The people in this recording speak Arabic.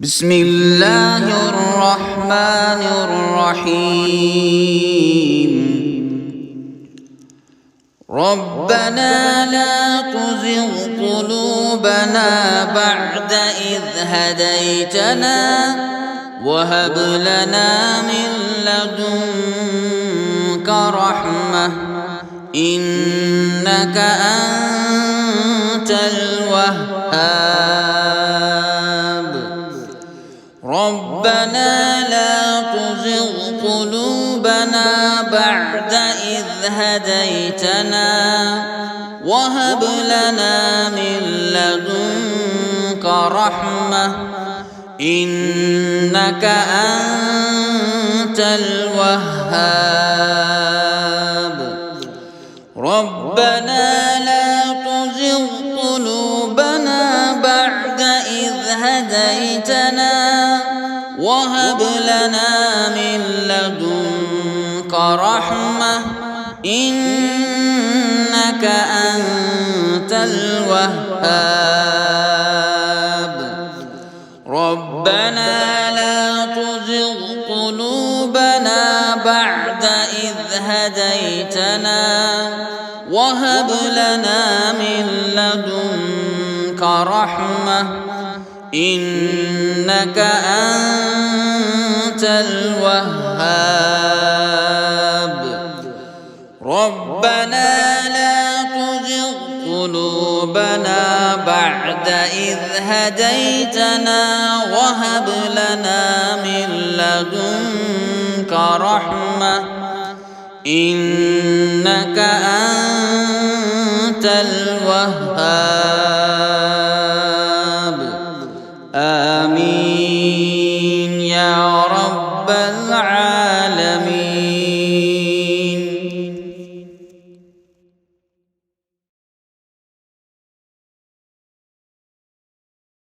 بسم الله الرحمن الرحيم. ربنا لا تزغ قلوبنا بعد إذ هديتنا وهب لنا من لدنك رحمة إنك أنت الوهاب. ربنا لا تزغ قلوبنا بعد إذ هديتنا وهب لنا من لدنك رحمة إنك أنت الوهاب. ربنا لا تزغ قلوبنا بعد إذ هديتنا وهب لنا من لدنك رحمة إنك أنت الوهاب. ربنا لا تزغ قلوبنا بعد إذ هديتنا وهب لنا من لدنك رحمة إنك أنت الوهاب. ربنا لا تزغ قلوبنا بعد إذ هديتنا وهب لنا من لدنك رحمة إنك أنت الوهاب. آمين يا رب العالمين.